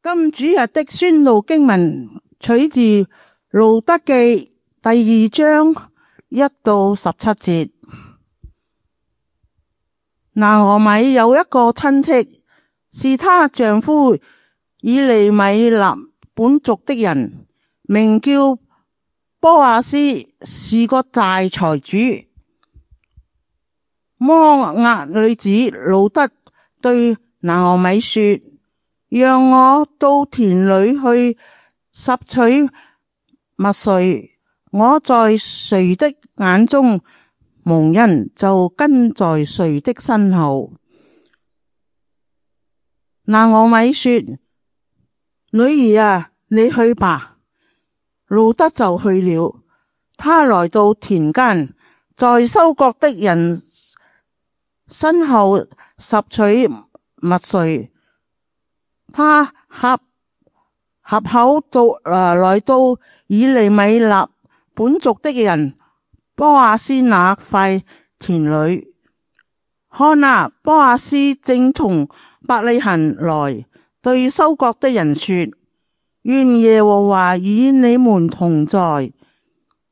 今主日的宣道經文取自路得記第2章1到17節。拿俄米有一個親戚，是她丈夫以利米勒本族的人，名叫波阿斯，是個大財主。摩押女子路得對拿俄米說：讓我到田裏去拾取麥穗，我在誰的眼中蒙恩，就跟在誰的身後。拿俄米說：女兒啊，你去吧。路得就去了。他來到田間，在收割的人身後拾取麥穗。他合口來到以利米勒本族的人波阿斯那塊田裏，看啊，波阿斯正從伯利恆來，對收割的人說：願耶和華與你們同在。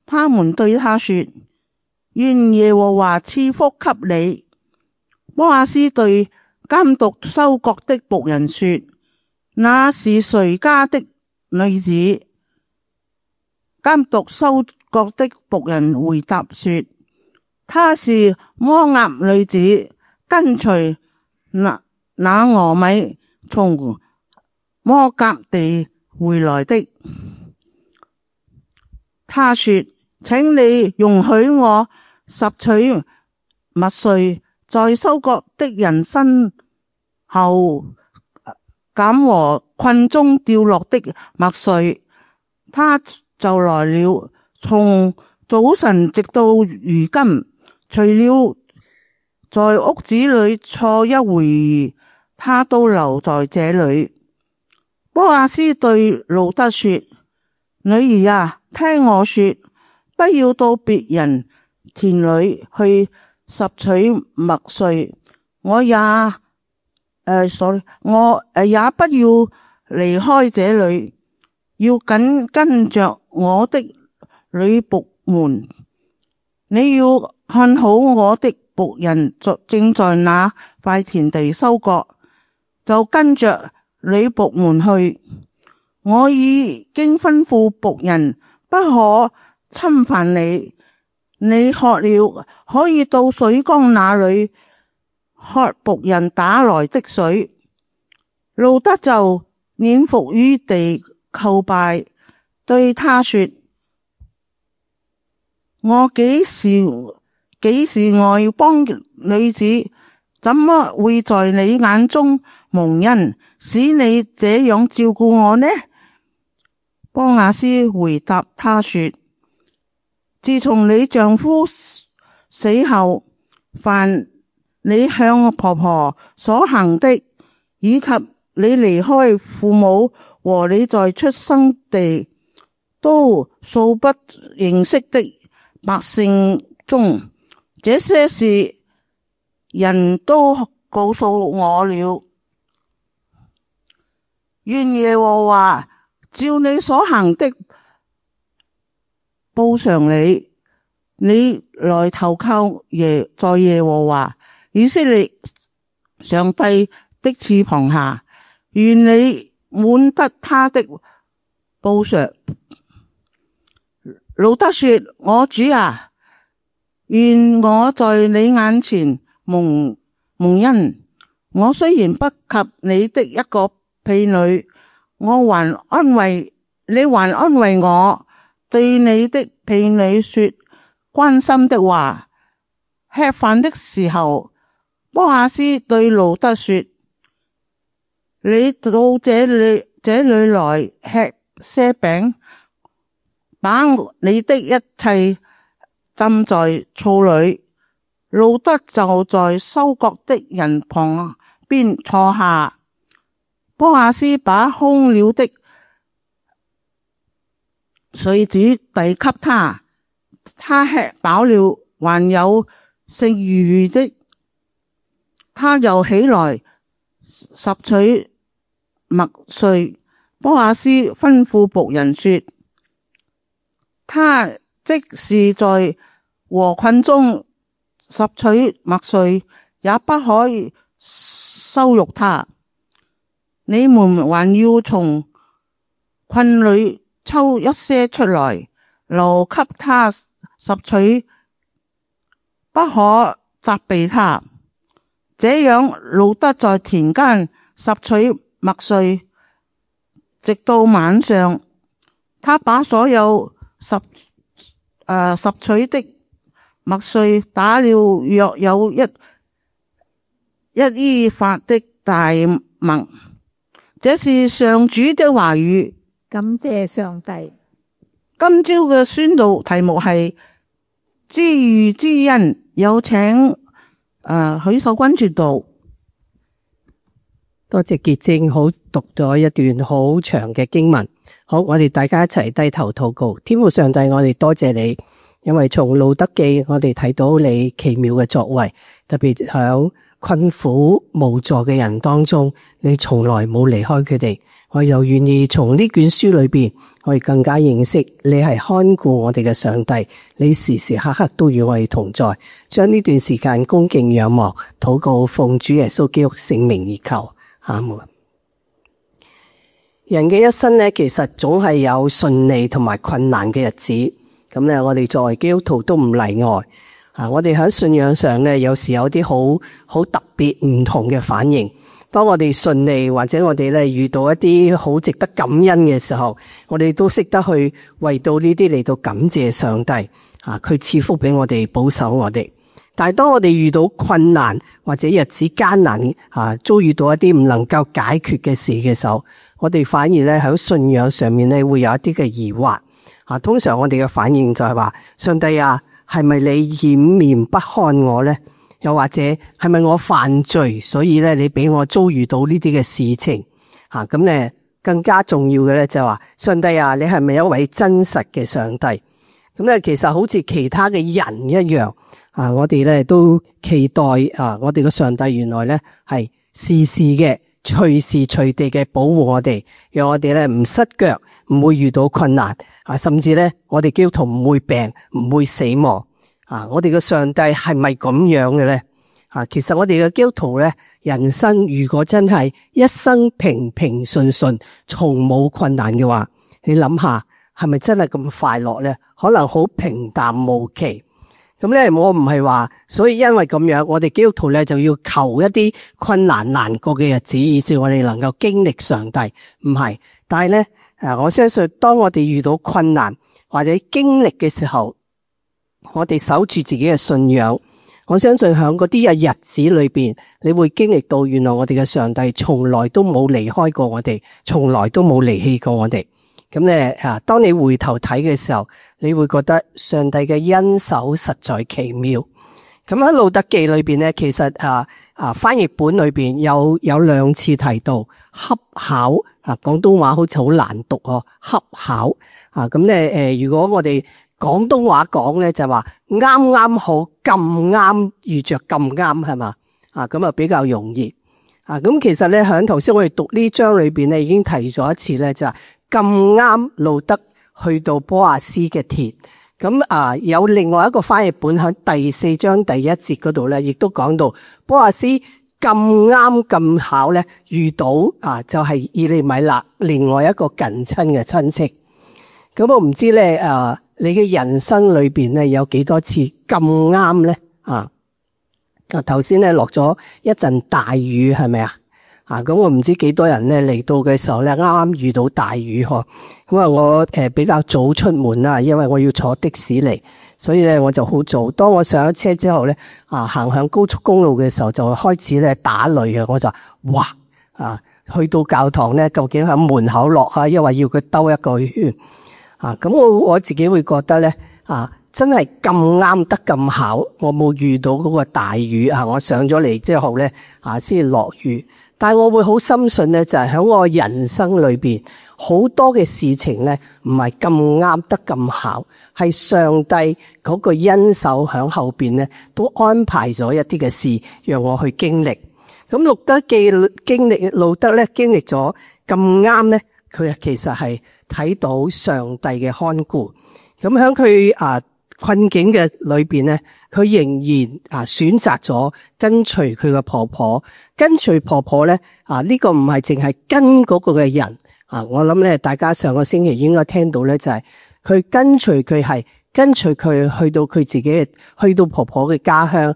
他們對他說：願耶和華賜福給你。波阿斯對監督收割的僕人說：那是誰家的女子？監督收割的僕人回答說：她是摩押女子，跟隨拿俄米從摩押地回來的。他說：請你容許我拾取麥穗，在收割的人身後減和捆中掉落的麥穗。他就來了，從早晨直到如今，除了在屋子裏坐一會兒，他都留在這裏。波阿斯對路得說：女兒啊，聽我說，不要到別人田裏去拾取麥穗，我也不要離開這裏，要緊跟着我的女僕們。你要看好我的僕人正在那塊田地收割，就跟着女僕們去。我已經吩咐僕人不可侵犯你。你渴了，可以到水缸那裏喝僕人打來的水。路得就臉伏於地叩拜，對他說：我幾時外邦女子，怎麼會在你眼中蒙恩，使你這樣照顧我呢？波阿斯回答他說：自從你丈夫死後，凡你向婆婆所行的，以及你離開父母和你在出生地都素不認識的百姓中，這些事人都告訴我了。願耶和華照你所行的報償你。你來投靠在耶和華以色列上帝的翅膀下，願你滿得他的報償。路得說：我主啊，願我在你眼前蒙恩。我雖然不及你的一個婢女，你還安慰我，對你的婢女說關心的話。吃飯的時候，波阿斯對路得說：你到這裏來吃些餅，把你的一切浸在醋裏。路得就在收割的人旁邊坐下。波阿斯把空了的穗子遞給他，他吃飽了，還有剩餘的，他又起來拾取麥穗，波阿斯吩咐僕人說：他即是在禾捆中拾取麥穗，也不可以羞辱他。你們還要從捆裏抽一些出來，留給他拾取，不可責備他。這樣路得在田間拾取麥穗，直到晚上，他把所有拾取的麥穗打了約有一伊法的大麥。這是上主的話語。感謝上帝。今朝嘅宣道題目係知遇之恩，有請許秀君傳道。多謝潔貞好讀咗一段好長嘅經文。好，我哋大家一齊低頭禱告。天父上帝，我哋多謝你，因為從路得記我哋睇到你奇妙嘅作為，特別響困苦無助嘅人當中，你從來冇離開佢哋。我又願意從呢卷書裏邊，我哋更加認識你係看顧我哋嘅上帝，你時時刻刻都與我哋同在。將呢段時間恭敬仰望，禱告奉主耶穌基督聖名而求，阿門。人嘅一生呢，其實總係有順利同埋困難嘅日子。咁咧，我哋作為基督徒都唔例外。我哋喺信仰上呢，有時有啲好特別唔同嘅反應。當我哋順利或者我哋咧遇到一啲好值得感恩嘅時候，我哋都識得去為到呢啲嚟到感謝上帝，佢賜福俾我哋，保守我哋。但係當我哋遇到困難或者日子艱難，遭遇到一啲唔能夠解決嘅事嘅時候，我哋反而咧喺信仰上面咧會有一啲嘅疑惑。通常我哋嘅反應就係話：上帝啊，係咪你掩面不看我呢？又或者係咪我犯罪，所以咧你俾我遭遇到呢啲嘅事情？咁咧更加重要嘅咧就係話：上帝啊，你係咪一位真實嘅上帝？咁咧其實好似其他嘅人一樣，我哋咧都期待我哋嘅上帝原來咧係時時嘅隨時隨地嘅保護我哋，讓我哋咧唔失腳，唔會遇到困難，甚至咧我哋基督徒唔會病，唔會死亡。我哋嘅上帝係咪咁樣嘅咧？其實我哋嘅基督徒咧，人生如果真係一生平平順順，從冇困難嘅話，你諗下係咪真係咁快樂咧？可能好平淡無奇。咁咧，我唔係話，所以因為咁樣，我哋基督徒咧就要求一啲困難難過嘅日子，以致我哋能夠經歷上帝。唔係，但係咧，我相信當我哋遇到困難或者經歷嘅時候，我哋守住自己嘅信仰，我相信喺嗰啲嘅日子裏邊，你會經歷到原來我哋嘅上帝從來都冇離開過我哋，從來都冇離棄過我哋。咁咧，當你回頭睇嘅時候，你會覺得上帝嘅恩手實在奇妙。咁喺路得記裏邊咧，其實翻譯本裏邊有兩次提到恰巧，廣東話好似好難讀哦，恰巧咁咧，如果我哋廣東話講咧就話啱啱好，咁啱遇着咁啱，係嘛？咁啊比較容易。咁其實咧喺頭先我哋讀呢章裏邊咧已經提咗一次咧，就話咁啱路得去到波阿斯嘅田。咁有另外一個翻譯本喺第4章第1節嗰度咧，亦都講到波阿斯咁啱咁巧咧遇到就係以利米勒另外一個近親嘅親戚。咁我唔知咧你嘅人生裏邊咧有幾多次咁啱咧？頭先咧落咗一陣大雨，係咪啊？咁我唔知幾多人咧嚟到嘅時候咧，啱啱遇到大雨嗬。咁我比較早出門啦，因為我要坐的士嚟，所以咧我就好早。當我上咗車之後咧，行向高速公路嘅時候就開始咧打雷啊！我就哇去到教堂咧，究竟喺門口落啊，因為要佢兜一個圈。咁我自己會覺得咧，真係咁啱得咁巧，我冇遇到嗰個大雨我上咗嚟之後咧，先落雨。但係我會好深信咧，就係喺我人生裏邊好多嘅事情咧，唔係咁啱得咁巧，係上帝嗰個恩手喺後邊咧，都安排咗一啲嘅事，讓我去經歷。咁路得咧經歷咗咁啱咧，佢其實係睇到上帝嘅看顧。咁喺佢困境嘅裏邊咧，佢仍然選擇咗跟隨佢嘅婆婆。跟隨婆婆咧呢個唔係淨係跟嗰個嘅人我諗咧大家上個星期應該聽到咧，就係佢跟隨佢係跟隨佢去到佢自己嘅去到婆婆嘅家鄉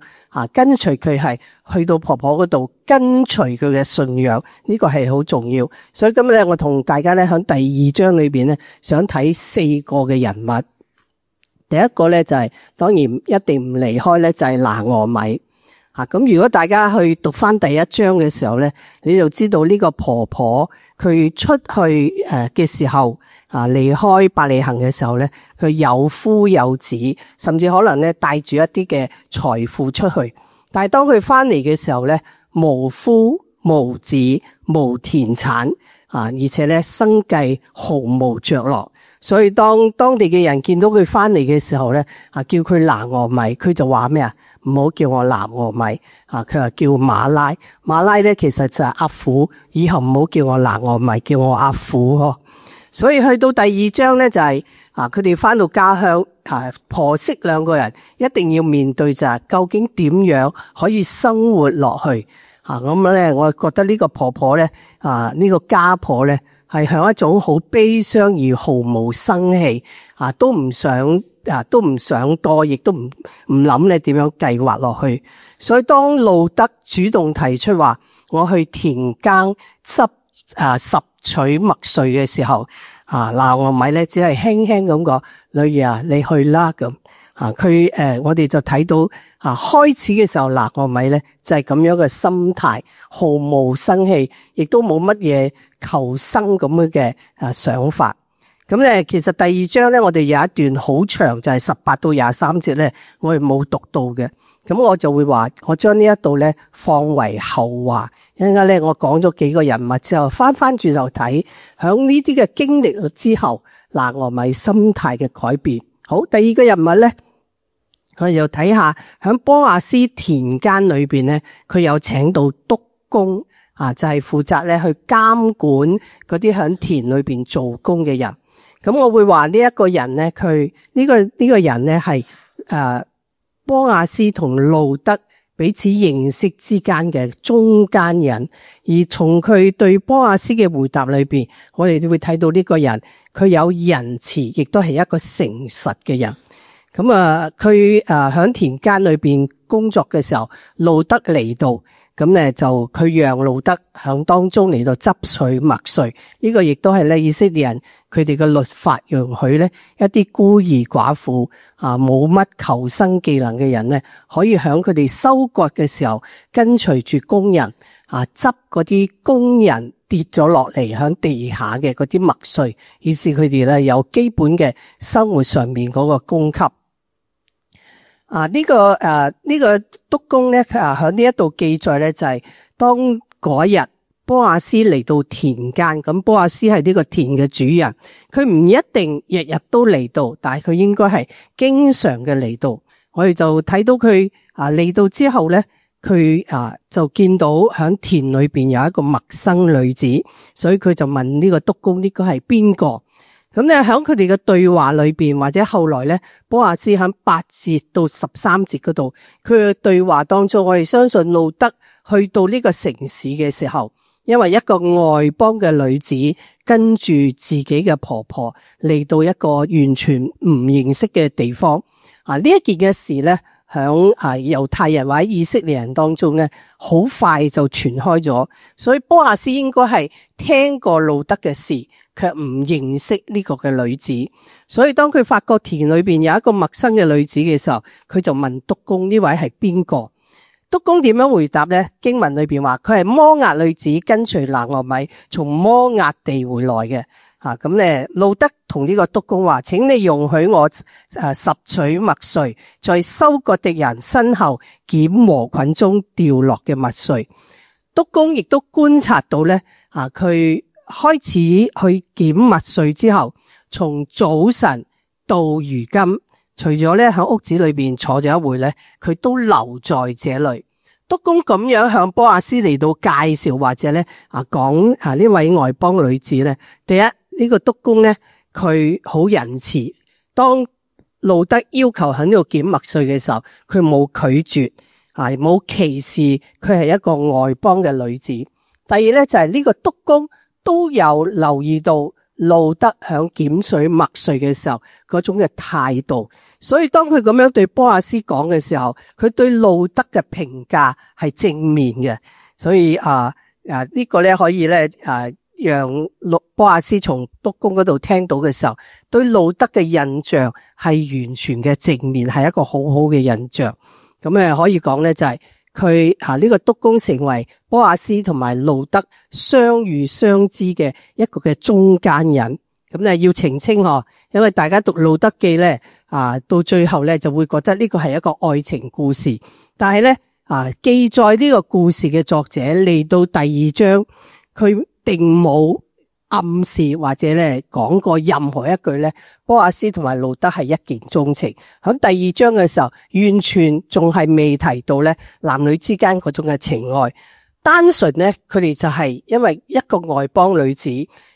跟隨佢係去到婆婆嗰度跟隨佢嘅信仰，呢個係好重要。所以今日咧我同大家咧喺第2章裏邊咧想睇4個嘅人物。第一個咧就係當然一定唔離開咧就係拿俄米咁如果大家去讀翻第1章嘅時候咧，你就知道呢個婆婆佢出去嘅時候離開伯利恆嘅時候咧，佢有夫有子，甚至可能咧帶住一啲嘅財富出去。但係當佢翻嚟嘅時候咧，無夫無子無田產而且咧生計毫無着落。所以當地嘅人見到佢翻嚟嘅時候咧叫佢拿俄米，佢就話咩唔好叫我拿俄米佢話叫馬拉。馬拉咧其實就係阿婦，以後唔好叫我拿俄米，叫我阿婦所以去到第2章咧就係佢哋翻到家鄉婆媳兩個人一定要面對就係究竟點樣可以生活落去咁咧我覺得呢個婆婆咧呢個家婆咧係向一種好悲傷而毫無生氣都唔想多，亦都唔諗咧點樣計劃落去。所以當路德主動提出話我去田間拾取麥穗嘅時候拿俄米咧只係輕輕咁講，女兒你去啦咁佢我哋就睇到開始嘅時候拿俄米咧就係咁樣嘅心態，毫無生氣，亦都冇乜嘢求生咁樣嘅想法。咁咧其實第2章咧我哋有一段好長，就係18到23節咧我哋冇讀到嘅。咁我就會話我將呢一度咧放為後話，一陣間咧我講咗幾個人物之後翻轉頭睇，響呢啲嘅經歷之後拿俄米心態嘅改變。好，第2個人物咧我哋又睇下響波亞斯田間裏邊咧，佢有請到督工就係負責咧去監管嗰啲響田裏邊做工嘅人。咁我會話呢一個人咧，佢呢個人咧係波亞斯同路德彼此認識之間嘅中間人，而從佢對波亞斯嘅回答裏邊，我哋會睇到呢個人佢有仁慈，亦都係一個誠實嘅人。咁佢響田間裏邊工作嘅時候，路德嚟到，咁咧就佢讓路德響當中嚟到執取麥穗。呢個亦都係咧以色列人佢哋嘅律法容許咧一啲孤兒寡婦冇乜求生技能嘅人咧，可以響佢哋收割嘅時候跟隨住工人執嗰啲工人跌咗落嚟響地下嘅嗰啲麥穗，於是佢哋咧有基本嘅生活上面嗰個供給。呢個督工咧喺呢一度記載咧就係當嗰日波亞斯嚟到田間，咁波亞斯係呢個田嘅主人，佢唔一定日日都嚟到，但係佢應該係經常嘅嚟到。我哋就睇到佢嚟到之後咧，佢就見到喺田裏邊有一個陌生女子，所以佢就問呢個督工呢個係邊個？咁咧喺佢哋嘅對話裏邊，或者後來咧，波亞斯喺8節到13節嗰度，佢嘅對話當中，我哋相信路德去到呢個城市嘅時候，因為一個外邦嘅女子跟住自己嘅婆婆嚟到一個完全唔認識嘅地方，呢一件嘅事咧，響猶太人或者以色列人當中咧，好快就傳開咗，所以波亞斯應該係聽過路德嘅事，卻唔認識呢個嘅女子，所以當佢發覺田裏邊有一個陌生嘅女子嘅時候，佢就問督工呢位係邊個？督工點樣回答呢？經文裏邊話佢係摩押女子，跟隨拿俄米從摩押地回來嘅。咁咧，路德同呢個督工話，請你容許我拾取麥穗，在收割的人身後撿禾捆中掉落嘅麥穗。督工亦都觀察到咧，佢開始去撿麥穗之後，從早晨到如今，除咗咧喺屋子裏邊坐咗一會咧，佢都留在這裏。督工咁樣向波亞斯嚟到介紹或者咧講呢位外邦女子咧，第一呢個督工咧佢好仁慈，當路德要求喺呢度檢麥穗嘅時候，佢冇拒絕，冇歧視佢係一個外邦嘅女子。第二咧就係呢個督工都有留意到路德響檢取麥穗嘅時候嗰種嘅態度，所以當佢咁樣對波亞斯講嘅時候，佢對路德嘅評價係正面嘅。所以呢個咧可以咧讓波亞斯從督工嗰度聽到嘅時候，對路德嘅印象係完全嘅正面，係一個好好嘅印象。咁可以講咧就係佢呢個督工成為波亞斯同埋路德相遇相知嘅一個嘅中間人。咁咧要澄清因為大家讀路德記咧到最後咧就會覺得呢個係一個愛情故事，但係咧記載呢個故事嘅作者嚟到第二章，佢並冇暗示或者咧講過任何一句咧波亞斯同埋路德係一見鍾情。喺第二章嘅時候，完全仲係未提到咧男女之間嗰種嘅情愛，單純咧佢哋就係因為一個外邦女子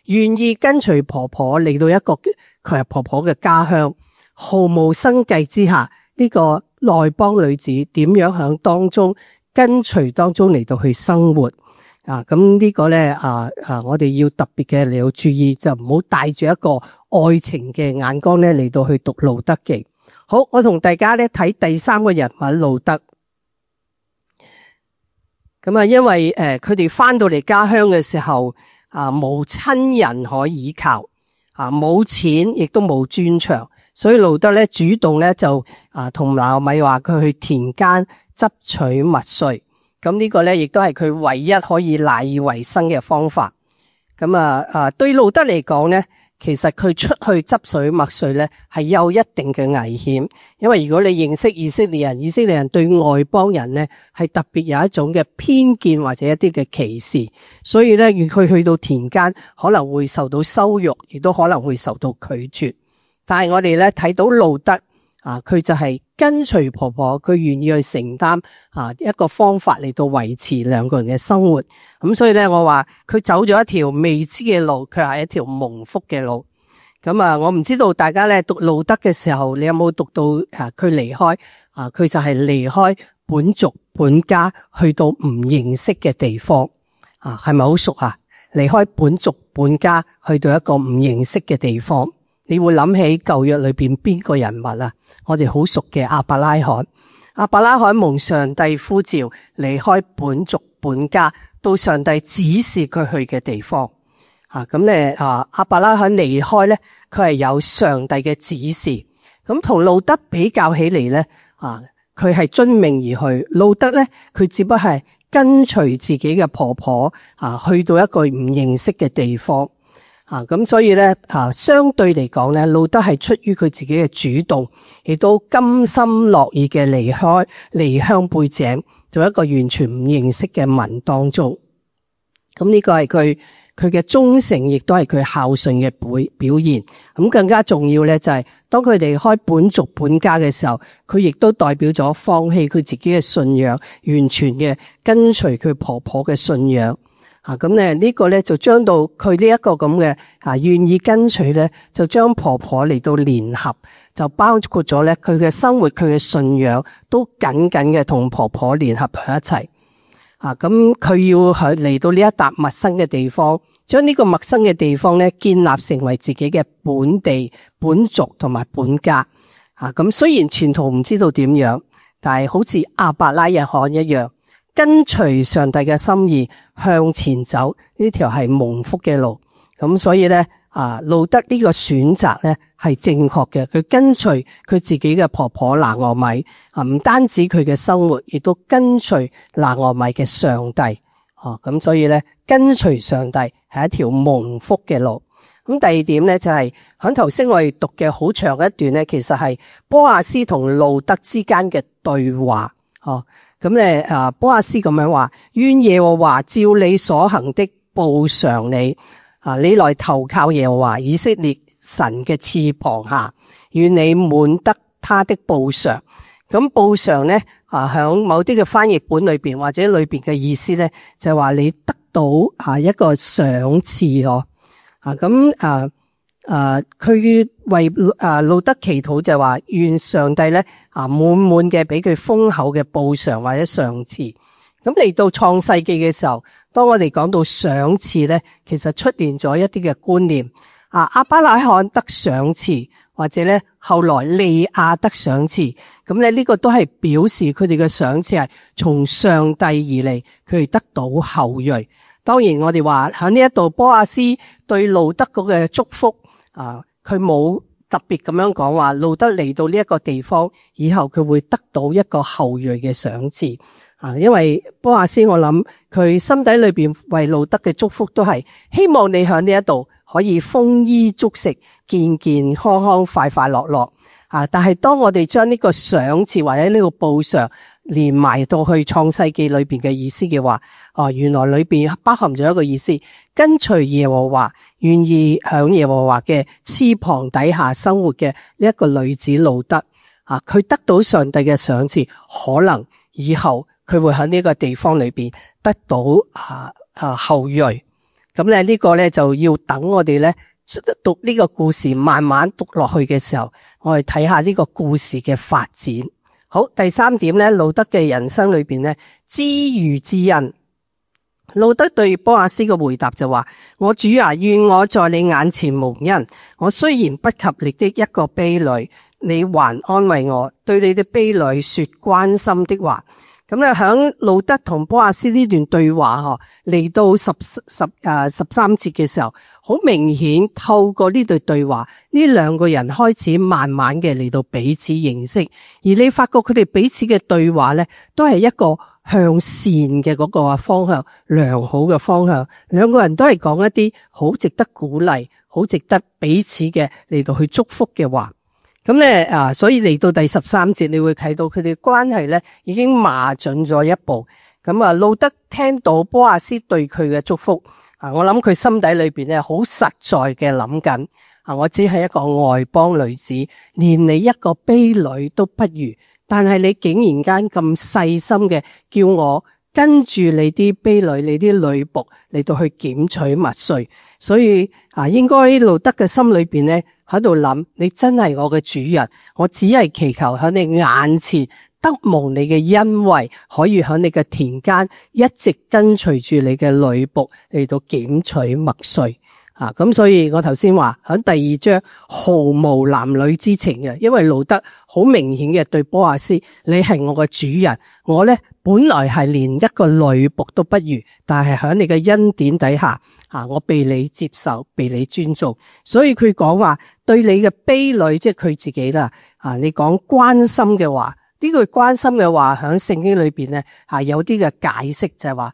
願意跟隨婆婆嚟到一個佢係婆婆嘅家鄉，毫無生計之下，呢個外邦女子點樣響當中跟隨當中嚟到去生活。咁呢個咧我哋要特別嘅嚟到注意，就唔好帶住一個愛情嘅眼光咧嚟到去讀路德記。好，我同大家咧睇第三個人物路德。咁因為佢哋翻到嚟家鄉嘅時候冇親人可以依靠，冇錢亦都冇磚牆，所以路德咧主動咧就同拿俄米話佢去田間執取麥穗。咁呢個咧亦都係佢唯一可以賴以為生嘅方法。咁對路德嚟講咧，其實佢出去執取麥穗咧係有一定嘅危險，因為如果你認識以色列人，以色列人對外邦人咧係特別有一種嘅偏見或者一啲嘅歧視，所以咧佢去到田間可能會受到羞辱，亦都可能會受到拒絕。但係我哋咧睇到路德佢就係跟隨婆婆，佢願意去承擔一個方法嚟到維持兩個人嘅生活。咁所以咧，我話佢走咗一條未知嘅路，佢係一條蒙福嘅路。咁我唔知道大家咧讀路德嘅時候，你有冇讀到佢離開佢就係離開本族本家，去到唔認識嘅地方係咪好熟啊？離開本族本家，去到一個唔認識嘅地方。你會諗起舊約裏邊邊個人物啊？我哋好熟嘅亞伯拉罕。亞伯拉罕蒙上帝呼召離開本族本家，到上帝指示佢去嘅地方。咁咧亞伯拉罕離開咧，佢係有上帝嘅指示。咁同路德比較起嚟咧，佢係遵命而去。路德咧，佢只不過係跟隨自己嘅婆婆去到一個唔認識嘅地方。咁所以咧，相對嚟講咧，路德係出於佢自己嘅主動，亦都甘心樂意嘅離鄉背井，做一個完全唔認識嘅民當中。咁呢個係佢嘅忠誠，亦都係佢孝順嘅表現。咁更加重要咧，就係當佢離開本族本家嘅時候，佢亦都代表咗放棄佢自己嘅信仰，完全嘅跟隨佢婆婆嘅信仰。咁咧呢個咧就將到佢呢一個咁嘅願意跟隨咧，就將婆婆嚟到聯合，就包括咗咧佢嘅生活，佢嘅信仰都緊緊嘅同婆婆聯合喺一齊。咁佢要去嚟到呢一笪陌生嘅地方，將呢個陌生嘅地方咧建立成為自己嘅本地、本族同埋本家。咁雖然前途唔知道點樣，但係好似亞伯拉罕一樣，跟隨上帝嘅心意向前走，呢條係蒙福嘅路。咁所以咧，路德呢個選擇咧係正確嘅。佢跟隨佢自己嘅婆婆拿俄米，唔單止佢嘅生活，亦都跟隨拿俄米嘅上帝。咁所以咧，跟隨上帝係一條蒙福嘅路。咁第二點咧就係響頭先我哋讀嘅好長一段咧，其實係波亞斯同路德之間嘅對話。咁咧，波亞斯咁樣話：願耶和華照你所行的報償你，你來投靠耶和華以色列神嘅翅膀下，願你滿得他的報償。咁報償咧，響某啲嘅翻譯本裏邊或者裏邊嘅意思咧，就係話你得到一個賞賜佢為路德祈禱就係話願上帝咧滿滿嘅俾佢豐厚嘅報償或者賞賜。咁嚟到創世記嘅時候，當我哋講到賞賜咧，其實出現咗一啲嘅觀念。亞伯拉罕得賞賜，或者咧後來利亞得賞賜，咁咧呢個都係表示佢哋嘅賞賜係從上帝而嚟，佢哋得到後裔。當然我哋話喺呢一度波阿斯對路德嗰個祝福，佢冇特別咁樣講話路德嚟到呢一個地方以後佢會得到一個後裔嘅賞賜。因為波阿斯我諗佢心底裏邊為路德嘅祝福都係希望你喺呢一度可以豐衣足食，健健康康，快快樂樂。但係當我哋將呢個賞賜或者呢個報償連埋到去創世記裏邊嘅意思嘅話，原來裏邊包含咗一個意思，跟隨耶和華，願意響耶和華嘅翅膀底下生活嘅呢一個女子路德，佢得到上帝嘅賞賜，可能以後佢會喺呢個地方裏邊得到後裔。咁咧呢個咧就要等我哋咧讀呢個故事慢慢讀落去嘅時候，我哋睇下呢個故事嘅發展。好，第三點咧，路德嘅人生裏邊咧，知遇之恩。路德對波阿斯嘅回答就話：我主啊，願我在你眼前蒙恩。我雖然不及你的一個婢女，你還安慰我，對你的婢女說關心的話。咁咧，響路德同波阿斯呢段對話嚟到13節嘅時候，好明顯透過呢對對話，呢兩個人開始慢慢嘅嚟到彼此認識，而你發覺佢哋彼此嘅對話咧，都係一個向善嘅嗰個方向，良好嘅方向。兩個人都係講一啲好值得鼓勵、好值得彼此嘅嚟到去祝福嘅話。咁咧所以嚟到第13節，你會睇到佢哋關係咧已經邁進咗一步。咁路德聽到波阿斯對佢嘅祝福，我諗佢心底裏邊咧好實在嘅諗緊，我只係一個外邦女子，連你一個婢女都不如，但係你竟然間咁細心嘅叫我跟住你啲婢女、你啲女僕嚟到去檢取麥穗，所以應該路德嘅心裏邊咧喺度諗，你真係我嘅主人，我只係祈求喺你眼前得蒙你嘅恩惠，可以喺你嘅田間一直跟隨住你嘅女僕嚟到檢取麥穗。咁所以我頭先話喺第2章毫無男女之情嘅，因為路德好明顯嘅對波阿斯，你係我嘅主人，我咧本來係連一個女僕都不如，但係喺你嘅恩典底下，我被你接受，被你尊重，所以佢講話對你嘅婢女，即係佢自己啦，你講關心嘅話，呢句關心嘅話喺聖經裏邊咧，有啲嘅解釋就係話，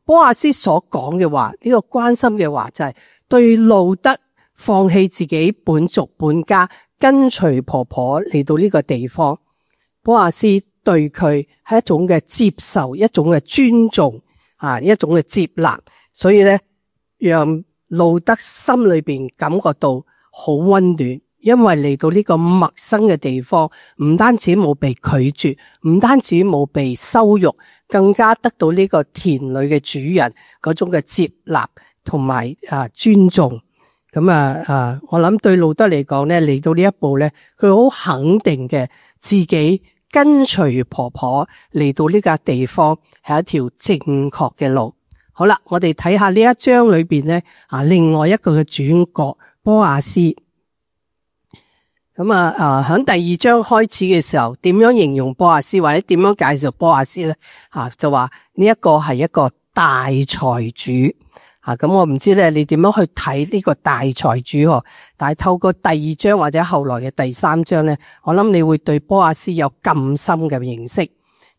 波阿斯所講嘅話，呢個關心嘅話就係對路德放棄自己本族本家，跟隨婆婆嚟到呢個地方，波阿斯對佢係一種嘅接受，一種嘅尊重，一種嘅接納，所以咧讓路德心裏邊感覺到好溫暖，因為嚟到呢個陌生嘅地方，唔單止冇被拒絕，唔單止冇被羞辱，更加得到呢個田裏嘅主人嗰種嘅接納同埋尊重。咁我諗對路德嚟講咧，嚟到呢一步咧，佢好肯定嘅自己跟隨婆婆嚟到呢個地方係一條正確嘅路。好啦，我哋睇下呢一章裏邊咧，另外一個嘅主角波阿斯。咁喺第2章開始嘅時候，點樣形容波阿斯或者點樣介紹波阿斯咧？就話呢一個係一個大財主。咁我唔知咧，你點樣去睇呢個大財主？但係透過第2章或者後來嘅第3章咧，我諗你會對波阿斯有更深嘅認識。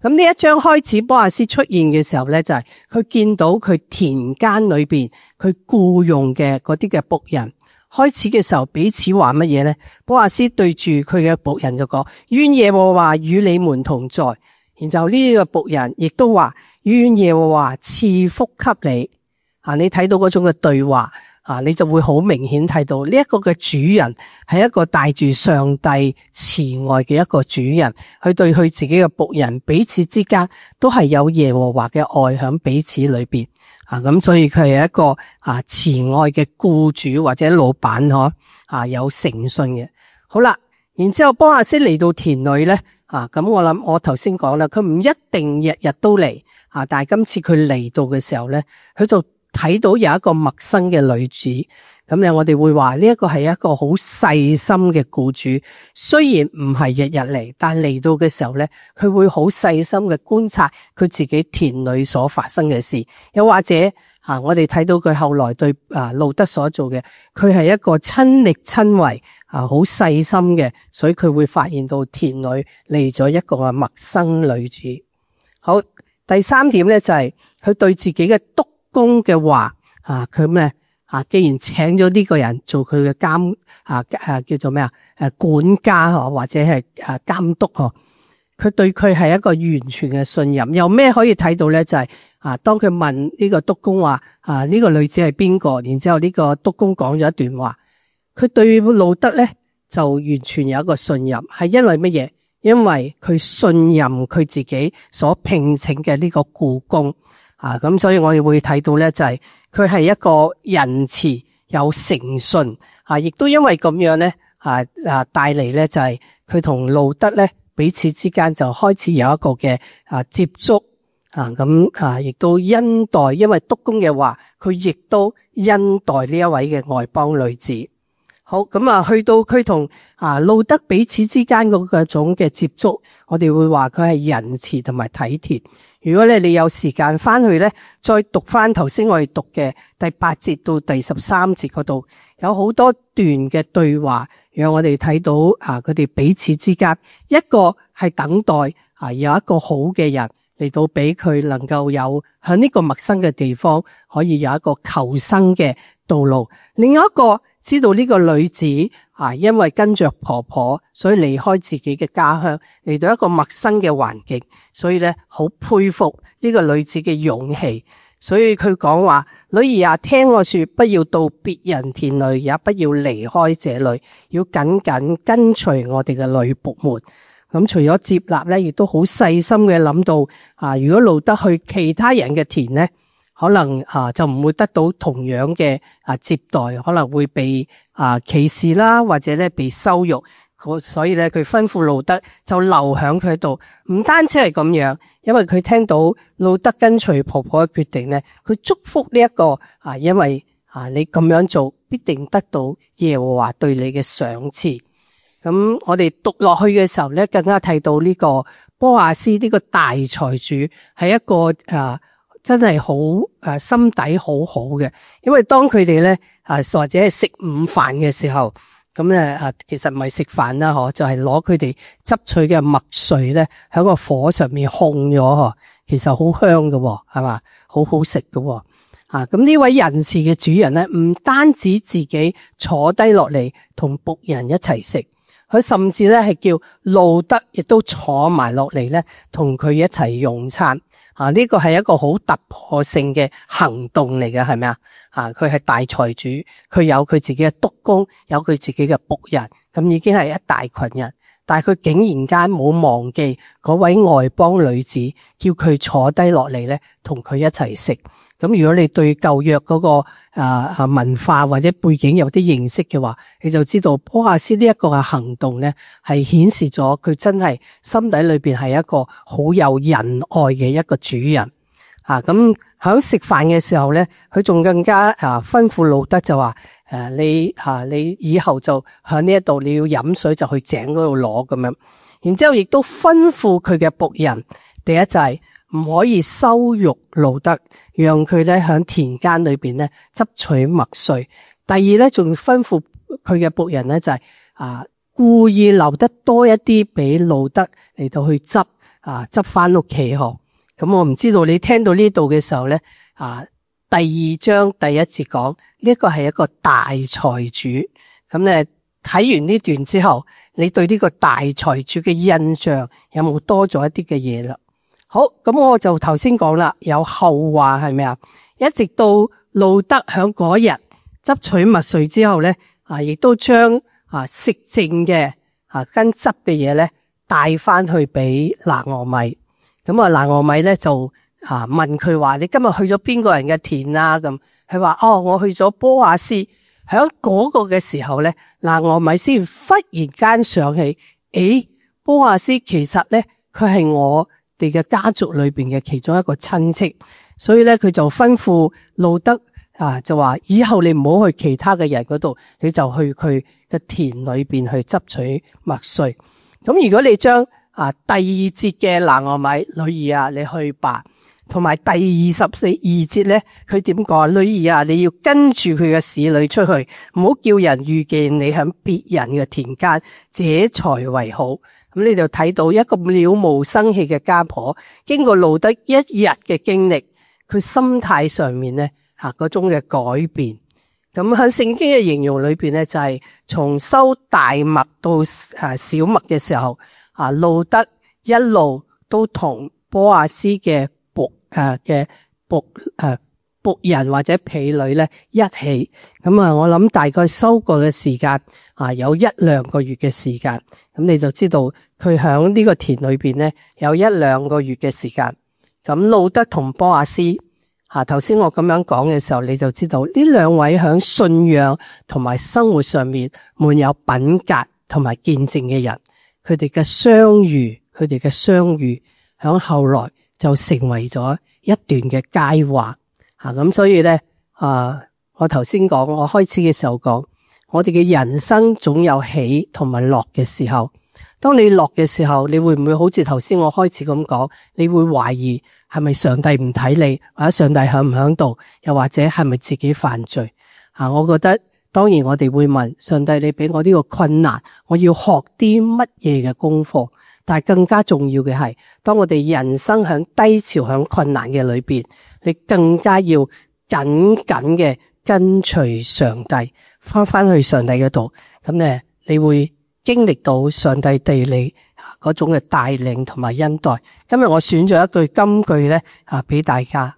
咁呢一章開始，波阿斯出現嘅時候咧，就係佢見到佢田間裏邊佢僱用嘅嗰啲嘅僕人。開始嘅時候彼此話乜嘢咧？波阿斯對住佢嘅僕人就講：願耶和華與你們同在。然後呢個僕人亦都話：願耶和華賜福給你。你睇到嗰種嘅對話，你就會好明顯睇到呢一個嘅主人係一個帶住上帝慈愛嘅一個主人，佢對佢自己嘅僕人彼此之間都係有耶和華嘅愛喺彼此裏邊咁所以佢係一個慈愛嘅僱主或者老闆有誠信嘅。好啦，然之後波亞斯嚟到田裏咧咁我諗我頭先講啦，佢唔一定日日都嚟但係今次佢嚟到嘅時候咧，佢就睇到有一個陌生嘅女子，咁咧我哋會話呢一個係一個好細心嘅僱主，雖然唔係日日嚟，但係嚟到嘅時候咧，佢會好細心嘅觀察佢自己田裏所發生嘅事，又或者我哋睇到佢後來對路德所做嘅，佢係一個親力親為好細心嘅，所以佢會發現到田裏嚟咗一個陌生女子。好，第三點咧就係佢對自己嘅督工嘅話佢咩既然請咗呢個人做佢嘅監叫做咩管家或者係監督佢對佢係一個完全嘅信任。有咩可以睇到咧？就係當佢問呢個督工話呢個女子係邊個，然之後呢個督工講咗一段話，佢對路德咧就完全有一個信任，係因為乜嘢？因為佢信任佢自己所聘請嘅呢個僱工咁所以我哋會睇到咧，就係佢係一個仁慈有誠信亦都因為咁樣咧帶嚟咧就係佢同路德咧彼此之間就開始有一個嘅接觸咁亦都恩待，因為督工嘅話，佢亦都恩待呢一位嘅外邦女子。好，咁去到佢同路德彼此之間嗰個種嘅接觸，我哋會話佢係仁慈同埋體貼。如果你有時間翻去咧，再讀翻頭先我哋讀嘅第8節到第13節嗰度，有好多段嘅對話，讓我哋睇到佢哋彼此之間，一個係等待有一個好嘅人嚟到俾佢能夠有喺呢個陌生嘅地方可以有一個求生嘅道路。另外一個知道呢個女子因為跟着婆婆，所以離開自己嘅家鄉嚟到一個陌生嘅環境，所以咧好佩服呢個女子嘅勇氣。所以佢講話，女兒聽我說，不要到別人田裏，也不要離開這裏，要緊緊跟隨我哋嘅女僕們。咁除咗接納咧，亦都好細心嘅諗到如果路德去其他人嘅田咧，可能就唔會得到同樣嘅接待，可能會被歧視啦，或者咧被羞辱。所以咧佢吩咐路德就留響佢度。唔單止係咁樣，因為佢聽到路德跟隨婆婆嘅決定咧，佢祝福呢一個因為你咁樣做必定得到耶和華對你嘅賞賜。咁我哋讀落去嘅時候咧，更加睇到呢個波亞斯呢個大財主係一個真係好心底好好嘅。因為當佢哋咧或者係食午飯嘅時候，咁咧其實唔係食飯啦，就係攞佢哋執取嘅麥穗咧喺個火上面烘咗，其實好香嘅，係嘛，好好食嘅。咁呢位仁慈嘅主人咧，唔單止自己坐低落嚟同僕人一齊食，佢甚至咧係叫路德亦都坐埋落嚟咧，同佢一齊用餐。呢個係一個好突破性嘅行動嚟嘅，係咪啊？佢係大財主，佢有佢自己嘅督工，有佢自己嘅僕人，咁已經係一大群人。但係佢竟然間冇忘記嗰位外邦女子，叫佢坐低落嚟咧，同佢一齊食。咁如果你對舊約嗰個文化或者背景有啲認識嘅話，你就知道波亞斯呢一個嘅行動咧，係顯示咗佢真係心底裏邊係一個好有仁愛嘅一個主人。咁喺食飯嘅時候咧，佢仲更加吩咐路德就話你以後就喺呢一度你要飲水就去井嗰度攞咁樣。然之後亦都吩咐佢嘅僕人，第一就係唔可以羞辱路德，讓佢咧喺田間裏邊咧執取麥穗。第二咧，仲吩咐佢嘅僕人咧就係故意留得多一啲俾路德嚟到去執翻屋企嗬。咁我唔知道你聽到呢度嘅時候咧第2章第1節講呢一個係一個大財主。咁咧睇完呢段之後，你對呢個大財主嘅印象有冇多咗一啲嘅嘢啦？好，咁我就頭先講啦，有後話係咪啊？一直到路德響嗰日執取麥穗之後咧，亦都將食剩嘅跟汁嘅嘢咧帶翻去俾拿俄米。咁拿俄米咧就問佢話：你今日去咗邊個人嘅田啊？咁佢話：哦，我去咗波亞斯。喺嗰個嘅時候咧，拿俄米先忽然間想起，波亞斯其實咧佢係我哋嘅家族裏邊嘅其中一個親戚，所以咧佢就吩咐路德就話：以後你唔好去其他嘅人嗰度，你就去佢嘅田裏邊去執取麥穗。咁如果你將第二節嘅拿俄米女兒啊，你去吧。同埋第24節咧，佢點講？女兒啊，你要跟住佢嘅使女出去，唔好叫人遇見你喺別人嘅田間，這才為好。咁你就睇到一個了無生氣嘅家婆，經過路德一日嘅經歷，佢心態上面咧嗰種嘅改變。咁喺聖經嘅形容裏邊咧，就係從收大麥到小麥嘅時候，路德一路都同波亞斯嘅僕人或者婢女咧一起。咁我諗大概收割嘅時間有1-2個月嘅時間。咁你就知道佢響呢個田裏邊咧有1-2個月嘅時間。咁路德同波亞斯頭先我咁樣講嘅時候，你就知道呢兩位響信仰同埋生活上面滿有品格同埋見證嘅人，佢哋嘅相遇響後來就成為咗一段嘅佳話。咁所以咧我頭先講，我開始嘅時候講，我哋嘅人生總有起同埋落嘅時候。當你落嘅時候，你會唔會好似頭先我開始咁講，你會懷疑係咪上帝唔睇你，或者上帝響唔響度，又或者係咪自己犯罪？我覺得當然我哋會問上帝，你俾我呢個困難，我要學啲乜嘢嘅功課？但係更加重要嘅係，當我哋人生響低潮、響困難嘅裏邊，你更加要緊緊嘅跟隨上帝，翻去上帝嗰度，咁咧你會經歷到上帝對你嗰種嘅帶領同埋恩待。今日我選咗一句金句咧俾大家：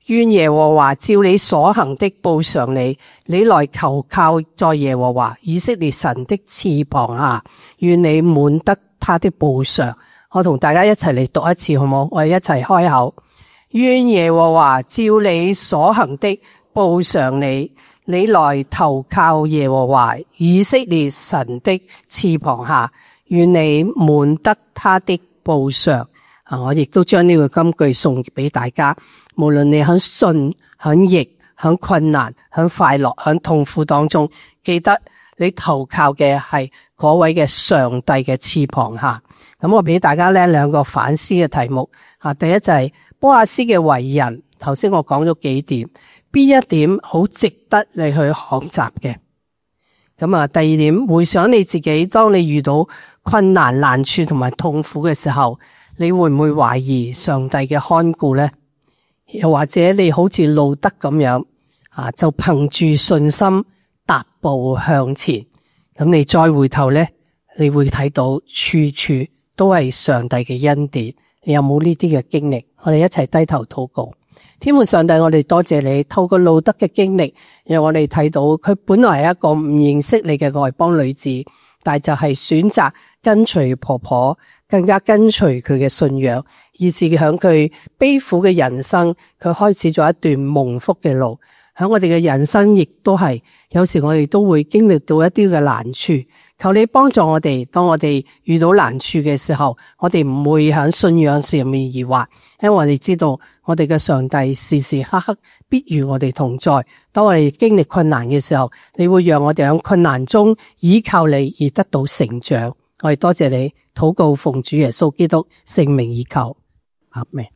願耶和華照你所行的報償你，你來投靠在耶和華以色列神的翅膀下，願你滿得他的報償。我同大家一齊嚟讀一次好冇？我哋一齊開口：願耶和華照你所行的報償你，你來投靠耶和華以色列神的翅膀下，願你滿得他的報償。我亦都將呢個金句送俾大家，無論你喺順、喺逆、喺困難、喺快樂、喺痛苦當中，記得你投靠嘅係嗰位嘅上帝嘅翅膀下。咁我俾大家呢兩個反思嘅題目。第一就係波亞斯嘅為人，頭先我講咗幾點，邊一點好值得你去學習嘅？咁第二點，回想你自己，當你遇到困難難處同埋痛苦嘅時候，你會唔會懷疑上帝嘅看顧呢？又或者你好似路德咁樣就憑住信心踏步向前，咁你再回頭呢，你會睇到處處都係上帝嘅恩典。你有冇呢啲嘅經歷？我哋一齊低頭禱告。天父上帝，我哋多謝你，透過路德嘅經歷，讓我哋睇到佢本來係一個唔認識你嘅外邦女子，但係就係選擇跟隨婆婆，更加跟隨佢嘅信仰，以致響佢悲苦嘅人生，佢開始咗一段蒙福嘅路。響我哋嘅人生亦都係，有時我哋都會經歷到一啲嘅難處。求你幫助我哋，當我哋遇到難處嘅時候，我哋唔會喺信仰上面疑惑，因為我哋知道我哋嘅上帝時時刻刻必與我哋同在。當我哋經歷困難嘅時候，你會讓我哋喺困難中依靠你而得到成長。我哋多謝你，禱告奉主耶穌基督聖名以求，阿們。